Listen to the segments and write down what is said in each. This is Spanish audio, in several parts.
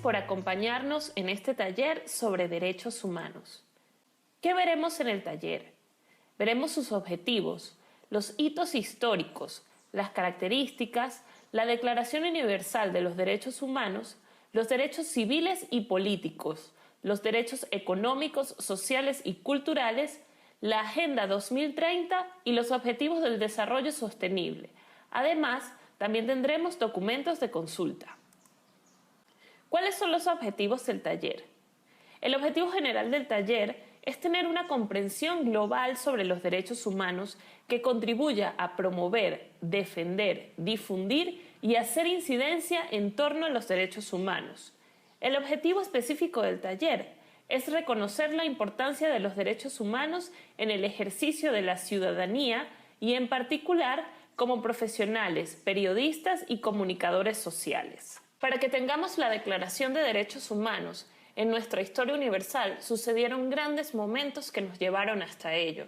por acompañarnos en este taller sobre derechos humanos. ¿Qué veremos en el taller? Veremos sus objetivos, los hitos históricos, las características, la Declaración Universal de los Derechos Humanos, los derechos civiles y políticos, los derechos económicos, sociales y culturales, la Agenda 2030 y los Objetivos del Desarrollo Sostenible. Además, también tendremos documentos de consulta. ¿Cuáles son los objetivos del taller? El objetivo general del taller es tener una comprensión global sobre los derechos humanos que contribuya a promover, defender, difundir y hacer incidencia en torno a los derechos humanos. El objetivo específico del taller es reconocer la importancia de los derechos humanos en el ejercicio de la ciudadanía y, en particular, como profesionales, periodistas y comunicadores sociales. Para que tengamos la Declaración de Derechos Humanos, en nuestra historia universal sucedieron grandes momentos que nos llevaron hasta ello.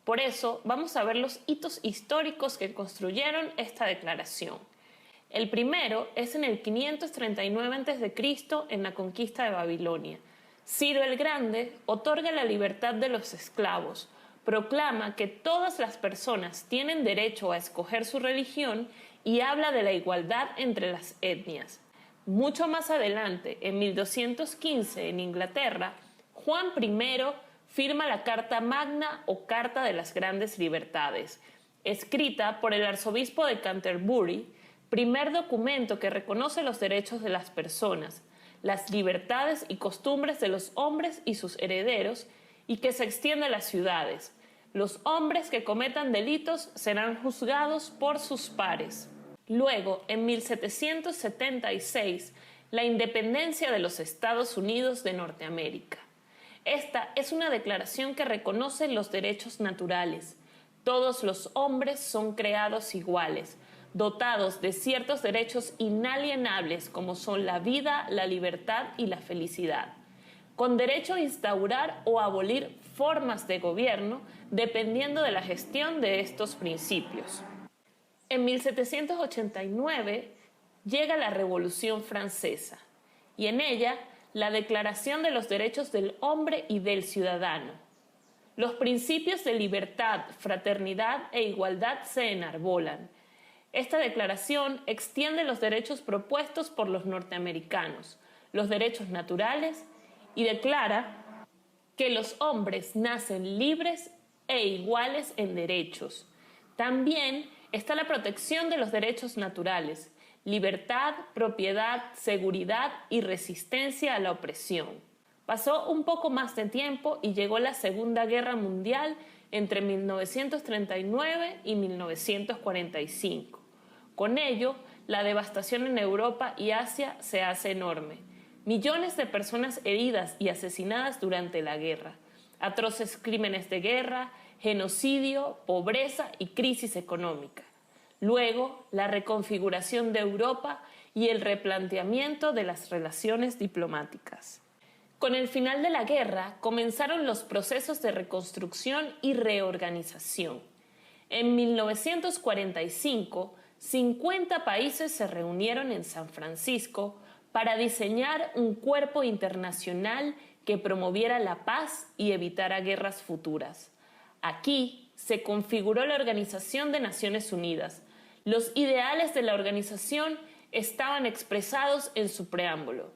Por eso, vamos a ver los hitos históricos que construyeron esta declaración. El primero es en el 539 a.C. en la conquista de Babilonia. Ciro el Grande otorga la libertad de los esclavos, proclama que todas las personas tienen derecho a escoger su religión y habla de la igualdad entre las etnias. Mucho más adelante, en 1215, en Inglaterra, Juan I firma la Carta Magna o Carta de las Grandes Libertades, escrita por el arzobispo de Canterbury, primer documento que reconoce los derechos de las personas, las libertades y costumbres de los hombres y sus herederos, y que se extiende a las ciudades. Los hombres que cometan delitos serán juzgados por sus pares. Luego, en 1776, la independencia de los Estados Unidos de Norteamérica. Esta es una declaración que reconoce los derechos naturales. Todos los hombres son creados iguales, dotados de ciertos derechos inalienables como son la vida, la libertad y la felicidad, con derecho a instaurar o abolir formas de gobierno dependiendo de la gestión de estos principios. En 1789 llega la Revolución Francesa y en ella la Declaración de los Derechos del Hombre y del Ciudadano. Los principios de libertad, fraternidad e igualdad se enarbolan. Esta declaración extiende los derechos propuestos por los norteamericanos, los derechos naturales, y declara que los hombres nacen libres e iguales en derechos. También está la protección de los derechos naturales, libertad, propiedad, seguridad y resistencia a la opresión. Pasó un poco más de tiempo y llegó la Segunda Guerra Mundial entre 1939 y 1945. Con ello, la devastación en Europa y Asia se hace enorme. Millones de personas heridas y asesinadas durante la guerra, atroces crímenes de guerra, genocidio, pobreza y crisis económica. Luego, la reconfiguración de Europa y el replanteamiento de las relaciones diplomáticas. Con el final de la guerra, comenzaron los procesos de reconstrucción y reorganización. En 1945, 50 países se reunieron en San Francisco para diseñar un cuerpo internacional que promoviera la paz y evitara guerras futuras. Aquí se configuró la Organización de Naciones Unidas. Los ideales de la organización estaban expresados en su preámbulo.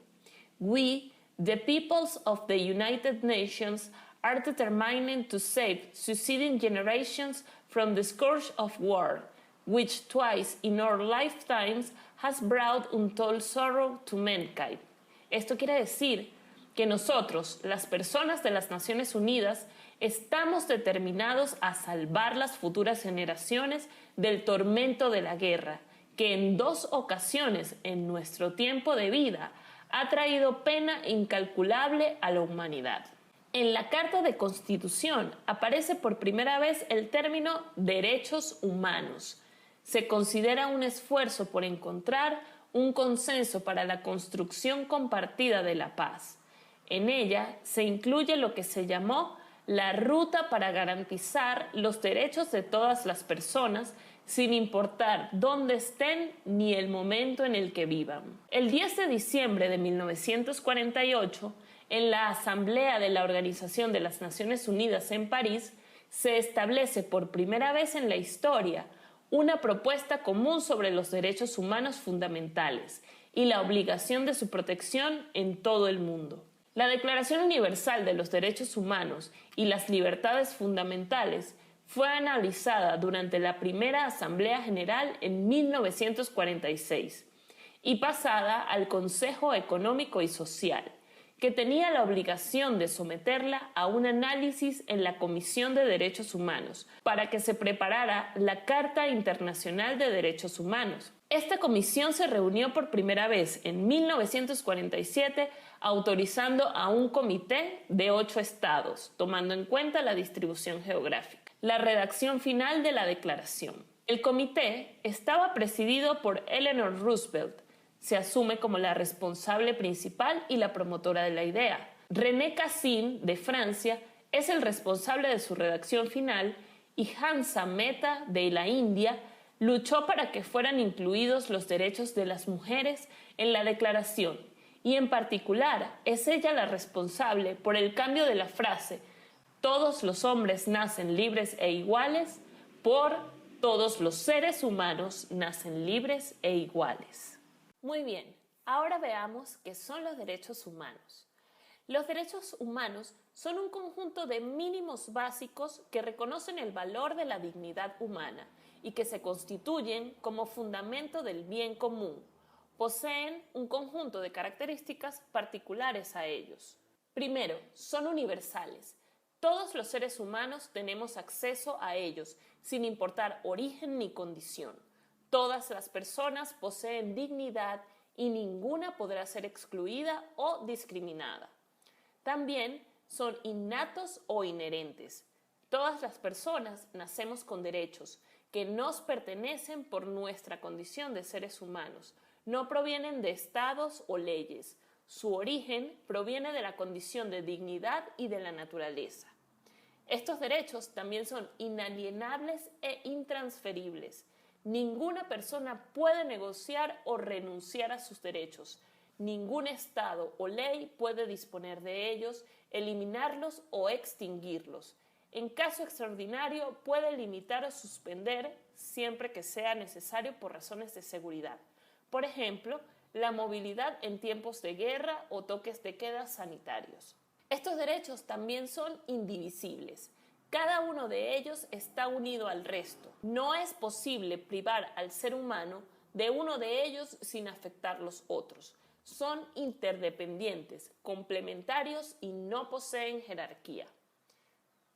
We, the peoples of the United Nations, are determined to save succeeding generations from the scourge of war, which twice in our lifetimes has brought untold sorrow to mankind. Esto quiere decir que nosotros, las personas de las Naciones Unidas, estamos determinados a salvar las futuras generaciones del tormento de la guerra, que en 2 ocasiones en nuestro tiempo de vida ha traído pena incalculable a la humanidad. En la Carta de Constitución aparece por primera vez el término derechos humanos. Se considera un esfuerzo por encontrar un consenso para la construcción compartida de la paz. En ella se incluye lo que se llamó la ruta para garantizar los derechos de todas las personas sin importar dónde estén ni el momento en el que vivan. El 10 de diciembre de 1948, en la Asamblea de la Organización de las Naciones Unidas en París, se establece por primera vez en la historia una propuesta común sobre los derechos humanos fundamentales y la obligación de su protección en todo el mundo. La Declaración Universal de los Derechos Humanos y las Libertades Fundamentales fue analizada durante la primera Asamblea General en 1946 y pasada al Consejo Económico y Social, que tenía la obligación de someterla a un análisis en la Comisión de Derechos Humanos para que se preparara la Carta Internacional de Derechos Humanos. Esta comisión se reunió por primera vez en 1947, autorizando a un comité de 8 estados, tomando en cuenta la distribución geográfica. La redacción final de la declaración. El comité estaba presidido por Eleanor Roosevelt. Se asume como la responsable principal y la promotora de la idea. René Cassin, de Francia, es el responsable de su redacción final y Hansa Mehta, de la India, luchó para que fueran incluidos los derechos de las mujeres en la declaración y en particular es ella la responsable por el cambio de la frase «Todos los hombres nacen libres e iguales» por «Todos los seres humanos nacen libres e iguales». Muy bien, ahora veamos qué son los derechos humanos. Los derechos humanos son un conjunto de mínimos básicos que reconocen el valor de la dignidad humana y que se constituyen como fundamento del bien común. Poseen un conjunto de características particulares a ellos. Primero, son universales. Todos los seres humanos tenemos acceso a ellos, sin importar origen ni condición. Todas las personas poseen dignidad y ninguna podrá ser excluida o discriminada. También son innatos o inherentes. Todas las personas nacemos con derechos que nos pertenecen por nuestra condición de seres humanos. No provienen de estados o leyes. Su origen proviene de la condición de dignidad y de la naturaleza. Estos derechos también son inalienables e intransferibles. Ninguna persona puede negociar o renunciar a sus derechos. Ningún estado o ley puede disponer de ellos, eliminarlos o extinguirlos. En caso extraordinario, puede limitar o suspender siempre que sea necesario por razones de seguridad. Por ejemplo, la movilidad en tiempos de guerra o toques de queda sanitarios. Estos derechos también son indivisibles. Cada uno de ellos está unido al resto. No es posible privar al ser humano de uno de ellos sin afectar los otros. Son interdependientes, complementarios y no poseen jerarquía.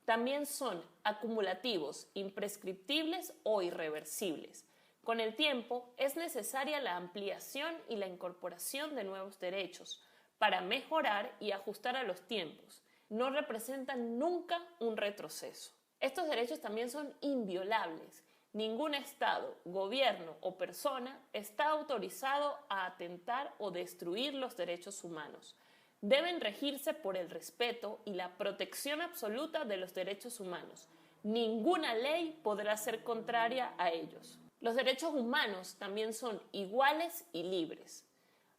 También son acumulativos, imprescriptibles o irreversibles. Con el tiempo es necesaria la ampliación y la incorporación de nuevos derechos para mejorar y ajustar a los tiempos. No representan nunca un retroceso. Estos derechos también son inviolables. Ningún Estado, gobierno o persona está autorizado a atentar o destruir los derechos humanos. Deben regirse por el respeto y la protección absoluta de los derechos humanos. Ninguna ley podrá ser contraria a ellos. Los derechos humanos también son iguales y libres.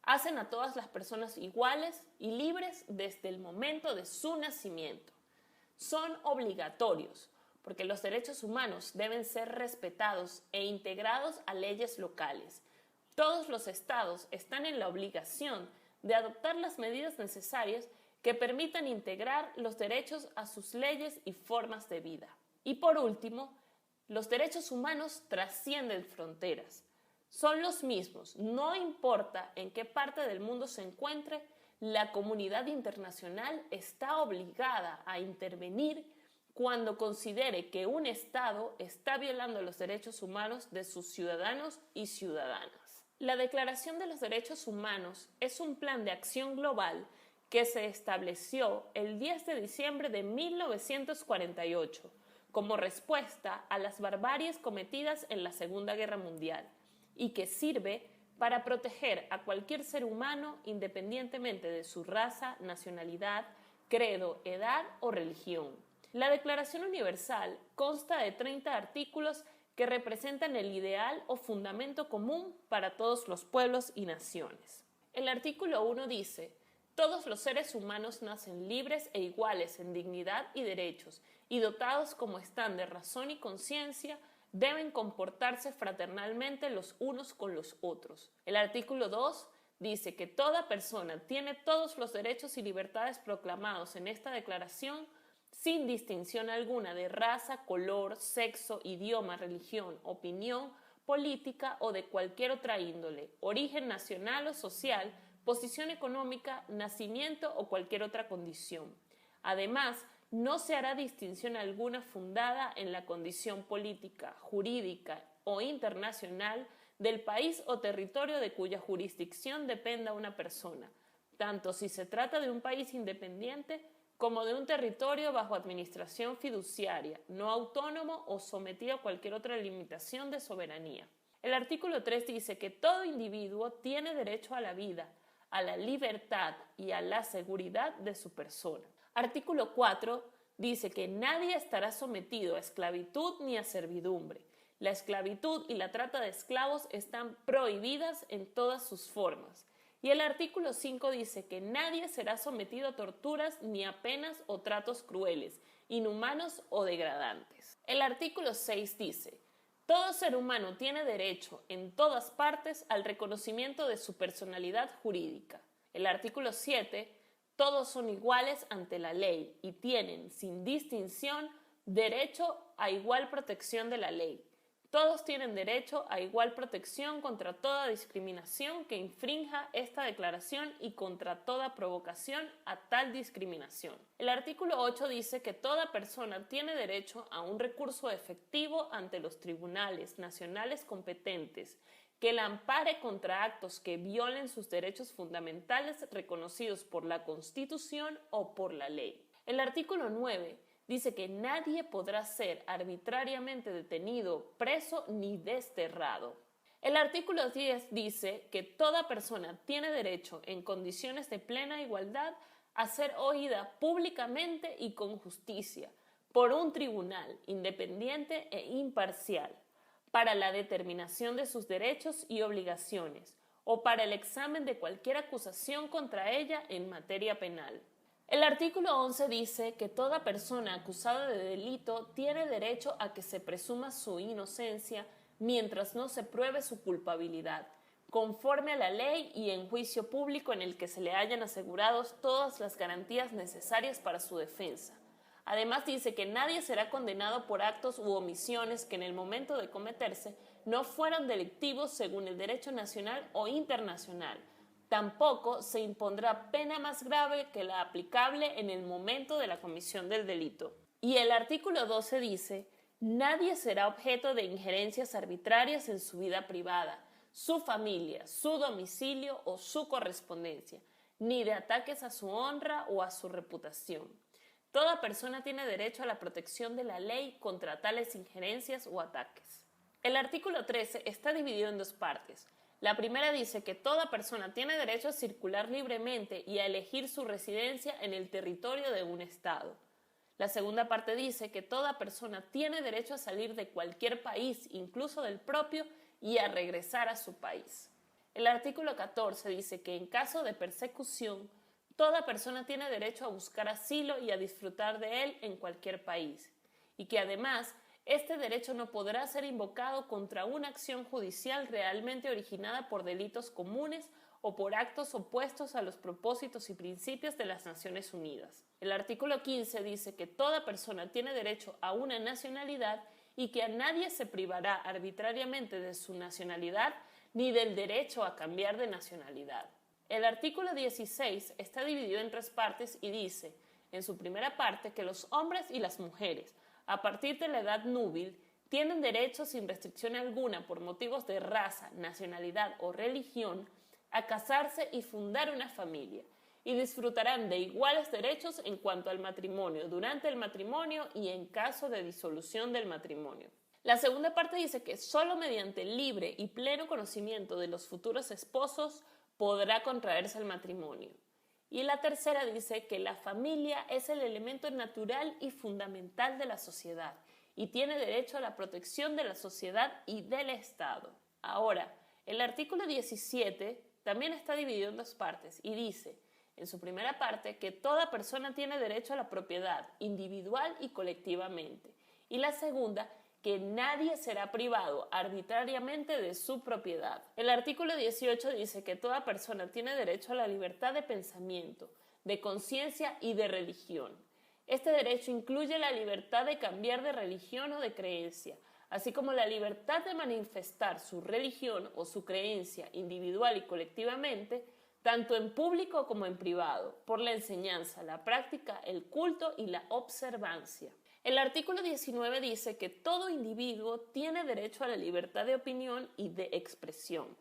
Hacen a todas las personas iguales y libres desde el momento de su nacimiento. Son obligatorios, porque los derechos humanos deben ser respetados e integrados a leyes locales. Todos los estados están en la obligación de adoptar las medidas necesarias que permitan integrar los derechos a sus leyes y formas de vida. Y por último, los derechos humanos trascienden fronteras. Son los mismos, no importa en qué parte del mundo se encuentre, la comunidad internacional está obligada a intervenir cuando considere que un Estado está violando los derechos humanos de sus ciudadanos y ciudadanas. La Declaración de los Derechos Humanos es un plan de acción global que se estableció el 10 de diciembre de 1948 como respuesta a las barbaries cometidas en la Segunda Guerra Mundial y que sirve para proteger a cualquier ser humano independientemente de su raza, nacionalidad, credo, edad o religión. La Declaración Universal consta de 30 artículos que representan el ideal o fundamento común para todos los pueblos y naciones. El artículo 1 dice: todos los seres humanos nacen libres e iguales en dignidad y derechos, y dotados como están de razón y conciencia, deben comportarse fraternalmente los unos con los otros. El artículo 2 dice que toda persona tiene todos los derechos y libertades proclamados en esta declaración, sin distinción alguna de raza, color, sexo, idioma, religión, opinión política o de cualquier otra índole, origen nacional o social, posición económica, nacimiento o cualquier otra condición. Además, no se hará distinción alguna fundada en la condición política, jurídica o internacional del país o territorio de cuya jurisdicción dependa una persona, tanto si se trata de un país independiente como de un territorio bajo administración fiduciaria, no autónomo o sometido a cualquier otra limitación de soberanía. El artículo 3 dice que todo individuo tiene derecho a la vida, a la libertad y a la seguridad de su persona. Artículo 4 dice que nadie estará sometido a esclavitud ni a servidumbre. La esclavitud y la trata de esclavos están prohibidas en todas sus formas. Y el artículo 5 dice que nadie será sometido a torturas ni a penas o tratos crueles, inhumanos o degradantes. El artículo 6 dice: todo ser humano tiene derecho en todas partes al reconocimiento de su personalidad jurídica. El artículo 7: todos son iguales ante la ley y tienen, sin distinción, derecho a igual protección de la ley. Todos tienen derecho a igual protección contra toda discriminación que infrinja esta declaración y contra toda provocación a tal discriminación. El artículo 8 dice que toda persona tiene derecho a un recurso efectivo ante los tribunales nacionales competentes que la ampare contra actos que violen sus derechos fundamentales reconocidos por la Constitución o por la ley. El artículo 9 dice que nadie podrá ser arbitrariamente detenido, preso ni desterrado. El artículo 10 dice que toda persona tiene derecho, en condiciones de plena igualdad, a ser oída públicamente y con justicia por un tribunal independiente e imparcial para la determinación de sus derechos y obligaciones o para el examen de cualquier acusación contra ella en materia penal. El artículo 11 dice que toda persona acusada de delito tiene derecho a que se presuma su inocencia mientras no se pruebe su culpabilidad, conforme a la ley y en juicio público en el que se le hayan asegurado todas las garantías necesarias para su defensa. Además dice que nadie será condenado por actos u omisiones que en el momento de cometerse no fueran delictivos según el derecho nacional o internacional. Tampoco se impondrá pena más grave que la aplicable en el momento de la comisión del delito. Y el artículo 12 dice: nadie será objeto de injerencias arbitrarias en su vida privada, su familia, su domicilio o su correspondencia, ni de ataques a su honra o a su reputación. Toda persona tiene derecho a la protección de la ley contra tales injerencias o ataques. El artículo 13 está dividido en dos partes. La primera dice que toda persona tiene derecho a circular libremente y a elegir su residencia en el territorio de un estado. La segunda parte dice que toda persona tiene derecho a salir de cualquier país, incluso del propio, y a regresar a su país. El artículo 14 dice que en caso de persecución, toda persona tiene derecho a buscar asilo y a disfrutar de él en cualquier país, y que además este derecho no podrá ser invocado contra una acción judicial realmente originada por delitos comunes o por actos opuestos a los propósitos y principios de las Naciones Unidas. El artículo 15 dice que toda persona tiene derecho a una nacionalidad y que a nadie se privará arbitrariamente de su nacionalidad ni del derecho a cambiar de nacionalidad. El artículo 16 está dividido en tres partes y dice, en su primera parte, que los hombres y las mujeres, a partir de la edad núbil, tienen derecho sin restricción alguna por motivos de raza, nacionalidad o religión a casarse y fundar una familia, y disfrutarán de iguales derechos en cuanto al matrimonio, durante el matrimonio y en caso de disolución del matrimonio. La segunda parte dice que solo mediante libre y pleno conocimiento de los futuros esposos podrá contraerse el matrimonio. Y la tercera dice que la familia es el elemento natural y fundamental de la sociedad y tiene derecho a la protección de la sociedad y del Estado. Ahora, el artículo 17 también está dividido en dos partes y dice, en su primera parte, que toda persona tiene derecho a la propiedad, individual y colectivamente, y la segunda, que nadie será privado arbitrariamente de su propiedad. El artículo 18 dice que toda persona tiene derecho a la libertad de pensamiento, de conciencia y de religión. Este derecho incluye la libertad de cambiar de religión o de creencia, así como la libertad de manifestar su religión o su creencia individual y colectivamente, tanto en público como en privado, por la enseñanza, la práctica, el culto y la observancia. El artículo 19 dice que todo individuo tiene derecho a la libertad de opinión y de expresión.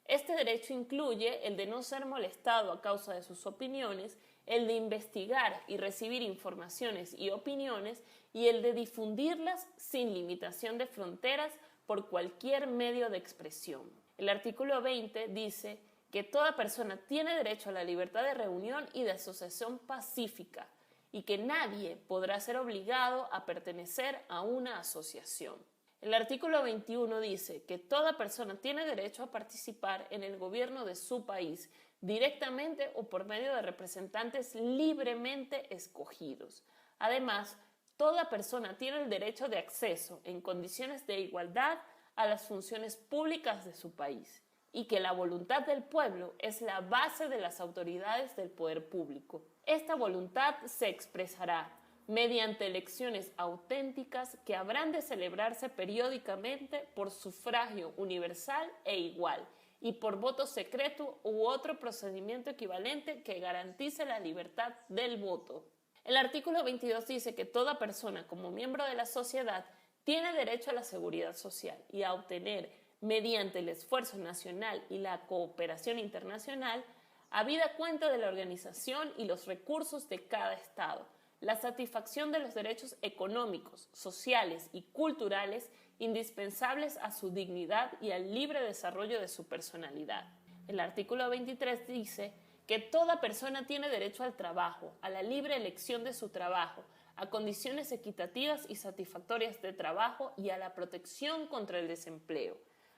Este derecho incluye el de no ser molestado a causa de sus opiniones, el de investigar y recibir informaciones y opiniones y el de difundirlas sin limitación de fronteras por cualquier medio de expresión. El artículo 20 dice que toda persona tiene derecho a la libertad de reunión y de asociación pacífica y que nadie podrá ser obligado a pertenecer a una asociación. El artículo 21 dice que toda persona tiene derecho a participar en el gobierno de su país, directamente o por medio de representantes libremente escogidos. Además, toda persona tiene el derecho de acceso en condiciones de igualdad a las funciones públicas de su país y que la voluntad del pueblo es la base de las autoridades del poder público. Esta voluntad se expresará mediante elecciones auténticas que habrán de celebrarse periódicamente por sufragio universal e igual y por voto secreto u otro procedimiento equivalente que garantice la libertad del voto. El artículo 22 dice que toda persona como miembro de la sociedad tiene derecho a la seguridad social y a obtener, mediante el esfuerzo nacional y la cooperación internacional, habida cuenta de la organización y los recursos de cada Estado, la satisfacción de los derechos económicos, sociales y culturales indispensables a su dignidad y al libre desarrollo de su personalidad. El artículo 23 dice que toda persona tiene derecho al trabajo, a la libre elección de su trabajo, a condiciones equitativas y satisfactorias de trabajo y a la protección contra el desempleo.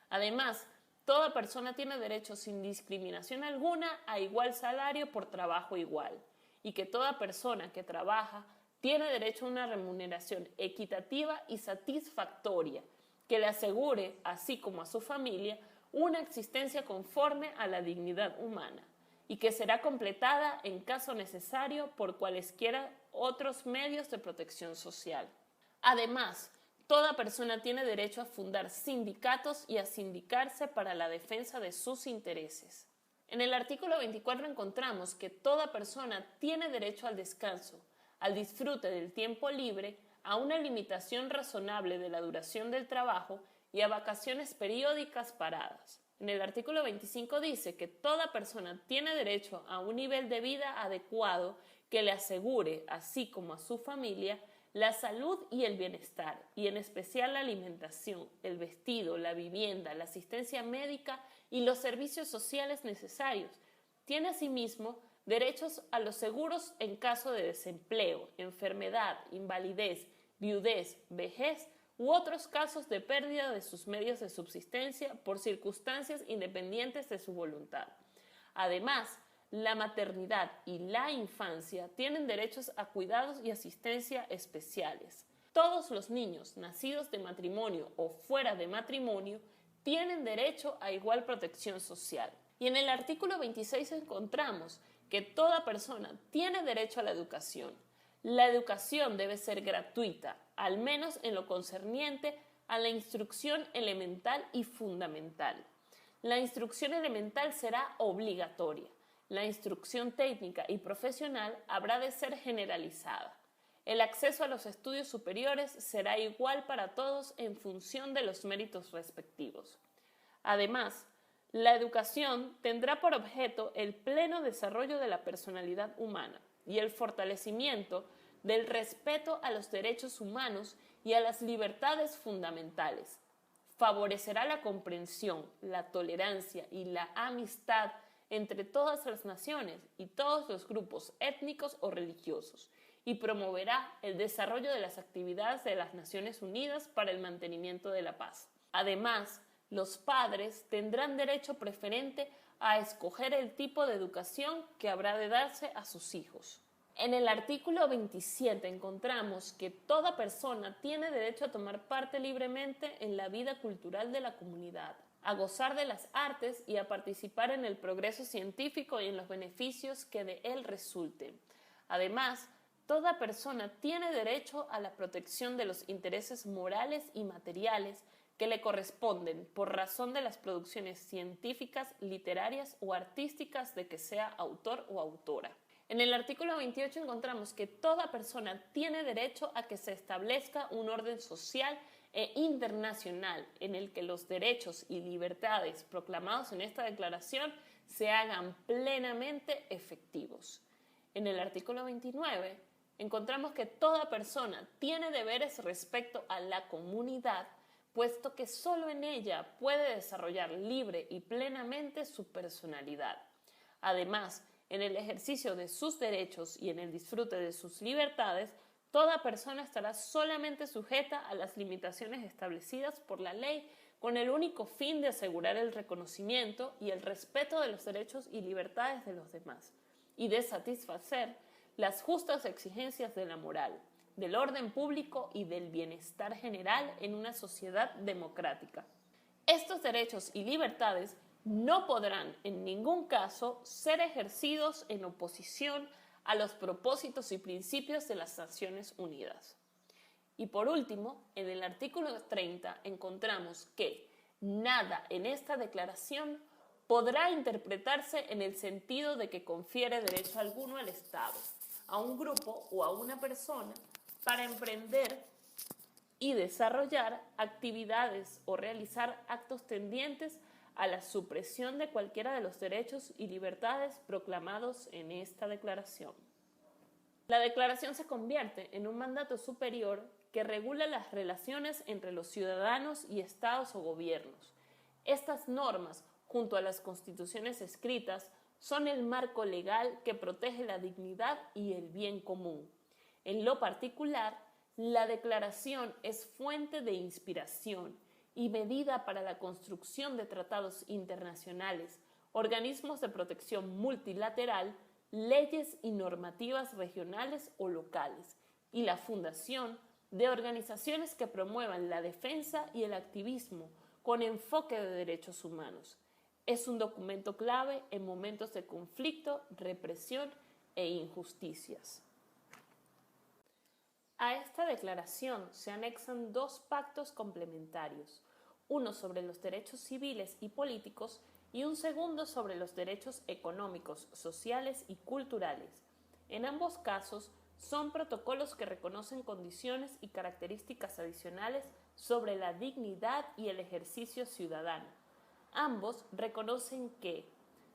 Además, toda persona tiene derecho sin discriminación alguna a igual salario por trabajo igual, y que toda persona que trabaja tiene derecho a una remuneración equitativa y satisfactoria, que le asegure, así como a su familia, una existencia conforme a la dignidad humana, y que será completada en caso necesario por cualesquiera otros medios de protección social. Además, toda persona tiene derecho a fundar sindicatos y a sindicarse para la defensa de sus intereses. En el artículo 24 encontramos que toda persona tiene derecho al descanso, al disfrute del tiempo libre, a una limitación razonable de la duración del trabajo y a vacaciones periódicas paradas. En el artículo 25 dice que toda persona tiene derecho a un nivel de vida adecuado que le asegure, así como a su familia, la salud y el bienestar, y en especial la alimentación, el vestido, la vivienda, la asistencia médica y los servicios sociales necesarios. Tiene asimismo derechos a los seguros en caso de desempleo, enfermedad, invalidez, viudez, vejez u otros casos de pérdida de sus medios de subsistencia por circunstancias independientes de su voluntad. Además, la maternidad y la infancia tienen derechos a cuidados y asistencia especiales. Todos los niños nacidos de matrimonio o fuera de matrimonio tienen derecho a igual protección social. Y en el artículo 26 encontramos que toda persona tiene derecho a la educación. La educación debe ser gratuita, al menos en lo concerniente a la instrucción elemental y fundamental. La instrucción elemental será obligatoria. La instrucción técnica y profesional habrá de ser generalizada. El acceso a los estudios superiores será igual para todos en función de los méritos respectivos. Además, la educación tendrá por objeto el pleno desarrollo de la personalidad humana y el fortalecimiento del respeto a los derechos humanos y a las libertades fundamentales. Favorecerá la comprensión, la tolerancia y la amistad entre todas las naciones y todos los grupos étnicos o religiosos, y promoverá el desarrollo de las actividades de las Naciones Unidas para el mantenimiento de la paz. Además, los padres tendrán derecho preferente a escoger el tipo de educación que habrá de darse a sus hijos. En el artículo 27 encontramos que toda persona tiene derecho a tomar parte libremente en la vida cultural de la comunidad, a gozar de las artes y a participar en el progreso científico y en los beneficios que de él resulten. Además, toda persona tiene derecho a la protección de los intereses morales y materiales que le corresponden por razón de las producciones científicas, literarias o artísticas de que sea autor o autora. En el artículo 28 encontramos que toda persona tiene derecho a que se establezca un orden social e internacional en el que los derechos y libertades proclamados en esta declaración se hagan plenamente efectivos. En el artículo 29 encontramos que toda persona tiene deberes respecto a la comunidad, puesto que solo en ella puede desarrollar libre y plenamente su personalidad. Además, en el ejercicio de sus derechos y en el disfrute de sus libertades, toda persona estará solamente sujeta a las limitaciones establecidas por la ley con el único fin de asegurar el reconocimiento y el respeto de los derechos y libertades de los demás y de satisfacer las justas exigencias de la moral, del orden público y del bienestar general en una sociedad democrática. Estos derechos y libertades no podrán en ningún caso ser ejercidos en oposición a los propósitos y principios de las Naciones Unidas. Y por último, en el artículo 30 encontramos que nada en esta declaración podrá interpretarse en el sentido de que confiere derecho alguno al Estado, a un grupo o a una persona para emprender y desarrollar actividades o realizar actos tendientes a la supresión de cualquiera de los derechos y libertades proclamados en esta declaración. La declaración se convierte en un mandato superior que regula las relaciones entre los ciudadanos y estados o gobiernos. Estas normas, junto a las constituciones escritas, son el marco legal que protege la dignidad y el bien común. En lo particular, la declaración es fuente de inspiración y medida para la construcción de tratados internacionales, organismos de protección multilateral, leyes y normativas regionales o locales, y la fundación de organizaciones que promuevan la defensa y el activismo con enfoque de derechos humanos. Es un documento clave en momentos de conflicto, represión e injusticias. A esta declaración se anexan dos pactos complementarios, uno sobre los derechos civiles y políticos y un segundo sobre los derechos económicos, sociales y culturales. En ambos casos, son protocolos que reconocen condiciones y características adicionales sobre la dignidad y el ejercicio ciudadano. Ambos reconocen que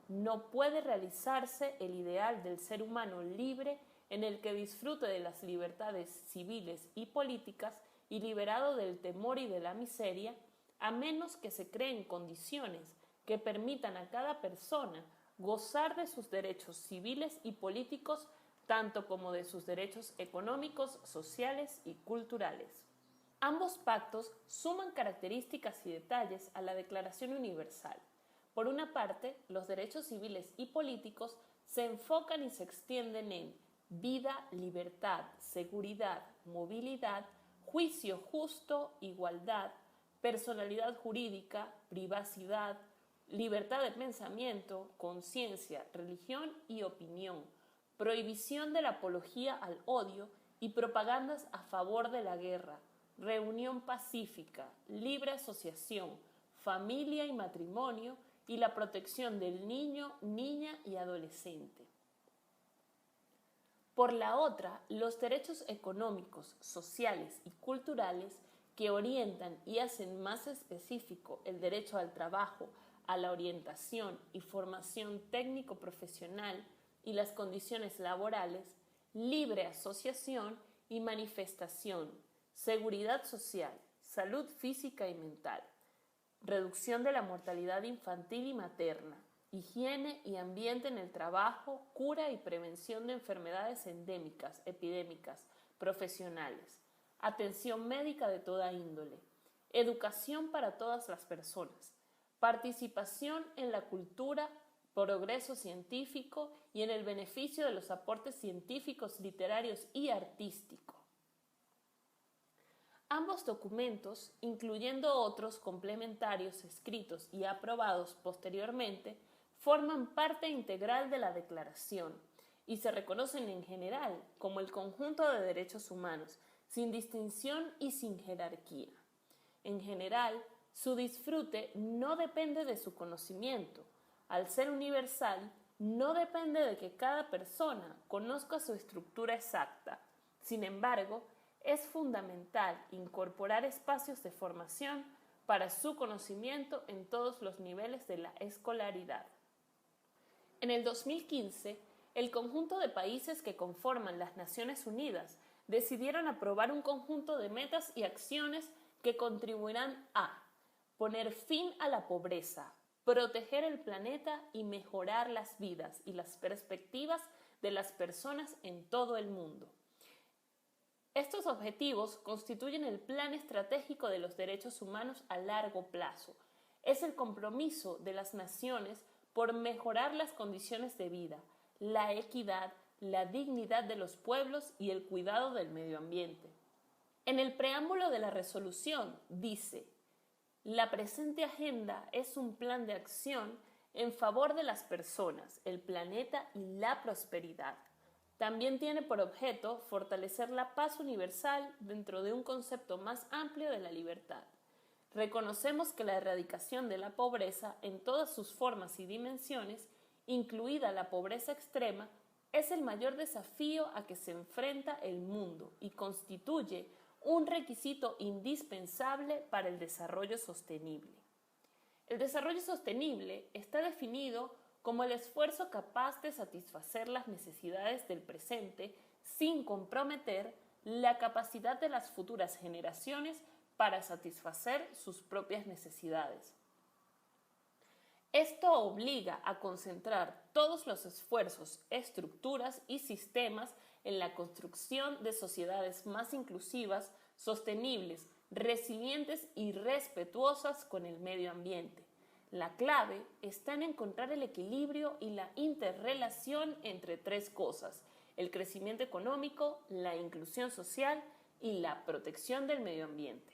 no puede realizarse el ideal del ser humano libre en el que disfrute de las libertades civiles y políticas y liberado del temor y de la miseria, a menos que se creen condiciones que permitan a cada persona gozar de sus derechos civiles y políticos, tanto como de sus derechos económicos, sociales y culturales. Ambos pactos suman características y detalles a la Declaración Universal. Por una parte, los derechos civiles y políticos se enfocan y se extienden en vida, libertad, seguridad, movilidad, juicio justo, igualdad, personalidad jurídica, privacidad, libertad de pensamiento, conciencia, religión y opinión, prohibición de la apología al odio y propagandas a favor de la guerra, reunión pacífica, libre asociación, familia y matrimonio y la protección del niño, niña y adolescente. Por la otra, los derechos económicos, sociales y culturales que orientan y hacen más específico el derecho al trabajo, a la orientación y formación técnico-profesional y las condiciones laborales, libre asociación y manifestación, seguridad social, salud física y mental, reducción de la mortalidad infantil y materna higiene y ambiente en el trabajo, cura y prevención de enfermedades endémicas, epidémicas, profesionales, atención médica de toda índole, educación para todas las personas, participación en la cultura, progreso científico y en el beneficio de los aportes científicos, literarios y artísticos. Ambos documentos, incluyendo otros complementarios escritos y aprobados posteriormente, forman parte integral de la Declaración y se reconocen en general como el conjunto de derechos humanos, sin distinción y sin jerarquía. En general, su disfrute no depende de su conocimiento. Al ser universal, no depende de que cada persona conozca su estructura exacta. Sin embargo, es fundamental incorporar espacios de formación para su conocimiento en todos los niveles de la escolaridad. En el 2015, el conjunto de países que conforman las Naciones Unidas decidieron aprobar un conjunto de metas y acciones que contribuirán a poner fin a la pobreza, proteger el planeta y mejorar las vidas y las perspectivas de las personas en todo el mundo. Estos objetivos constituyen el plan estratégico de los derechos humanos a largo plazo. Es el compromiso de las naciones por mejorar las condiciones de vida, la equidad, la dignidad de los pueblos y el cuidado del medio ambiente. En el preámbulo de la resolución dice: la presente agenda es un plan de acción en favor de las personas, el planeta y la prosperidad. También tiene por objeto fortalecer la paz universal dentro de un concepto más amplio de la libertad. Reconocemos que la erradicación de la pobreza en todas sus formas y dimensiones, incluida la pobreza extrema, es el mayor desafío a que se enfrenta el mundo y constituye un requisito indispensable para el desarrollo sostenible. El desarrollo sostenible está definido como el esfuerzo capaz de satisfacer las necesidades del presente sin comprometer la capacidad de las futuras generaciones para satisfacer sus propias necesidades. Esto obliga a concentrar todos los esfuerzos, estructuras y sistemas en la construcción de sociedades más inclusivas, sostenibles, resilientes y respetuosas con el medio ambiente. La clave está en encontrar el equilibrio y la interrelación entre tres cosas: el crecimiento económico, la inclusión social y la protección del medio ambiente.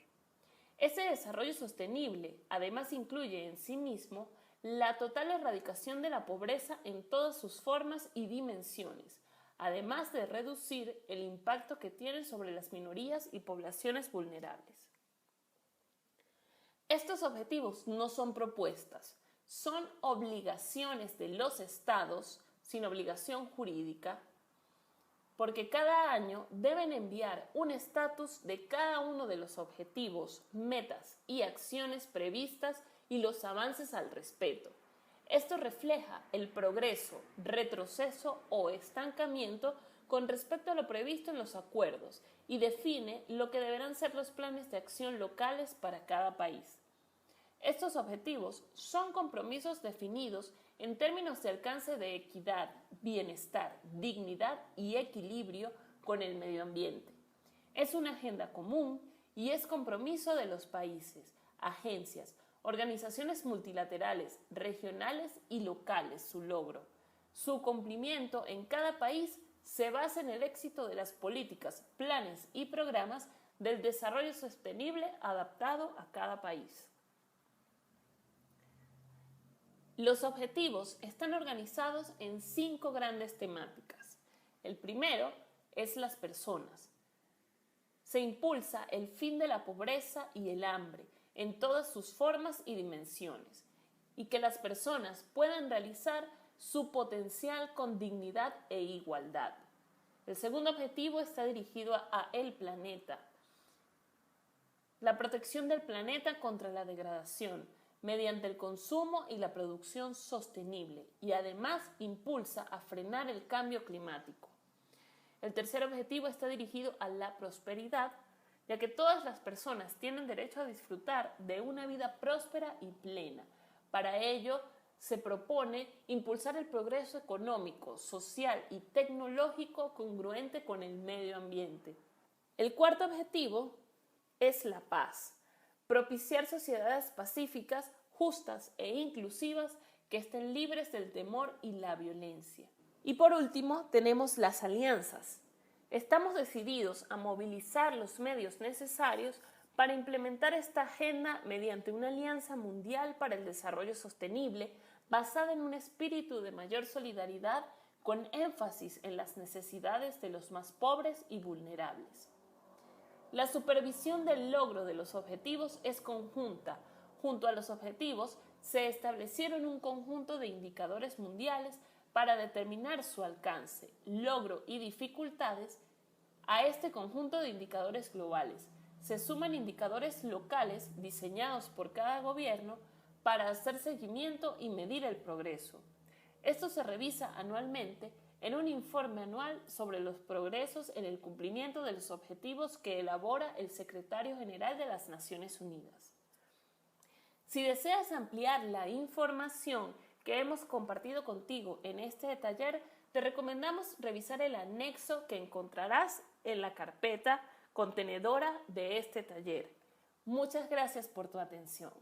Ese desarrollo sostenible además incluye en sí mismo la total erradicación de la pobreza en todas sus formas y dimensiones, además de reducir el impacto que tiene sobre las minorías y poblaciones vulnerables. Estos objetivos no son propuestas, son obligaciones de los estados, sin obligación jurídica, porque cada año deben enviar un estatus de cada uno de los objetivos, metas y acciones previstas y los avances al respecto. Esto refleja el progreso, retroceso o estancamiento con respecto a lo previsto en los acuerdos y define lo que deberán ser los planes de acción locales para cada país. Estos objetivos son compromisos definidos en términos de alcance de equidad, bienestar, dignidad y equilibrio con el medio ambiente. Es una agenda común y es compromiso de los países, agencias, organizaciones multilaterales, regionales y locales su logro. Su cumplimiento en cada país se basa en el éxito de las políticas, planes y programas del desarrollo sostenible adaptado a cada país. Los objetivos están organizados en 5 grandes temáticas. El primero es las personas. Se impulsa el fin de la pobreza y el hambre en todas sus formas y dimensiones, y que las personas puedan realizar su potencial con dignidad e igualdad. El segundo objetivo está dirigido a el planeta. La protección del planeta contra la degradación, mediante el consumo y la producción sostenible, y además impulsa a frenar el cambio climático. El tercer objetivo está dirigido a la prosperidad, ya que todas las personas tienen derecho a disfrutar de una vida próspera y plena. Para ello, se propone impulsar el progreso económico, social y tecnológico congruente con el medio ambiente. El cuarto objetivo es la paz, propiciar sociedades pacíficas, justas e inclusivas que estén libres del temor y la violencia. Y por último, tenemos las alianzas. Estamos decididos a movilizar los medios necesarios para implementar esta agenda mediante una alianza mundial para el desarrollo sostenible basada en un espíritu de mayor solidaridad con énfasis en las necesidades de los más pobres y vulnerables. La supervisión del logro de los objetivos es conjunta. Junto a los objetivos se establecieron un conjunto de indicadores mundiales para determinar su alcance, logro y dificultades. A este conjunto de indicadores globales se suman indicadores locales diseñados por cada gobierno para hacer seguimiento y medir el progreso. Esto se revisa anualmente en un informe anual sobre los progresos en el cumplimiento de los objetivos que elabora el Secretario General de las Naciones Unidas. Si deseas ampliar la información que hemos compartido contigo en este taller, te recomendamos revisar el anexo que encontrarás en la carpeta contenedora de este taller. Muchas gracias por tu atención.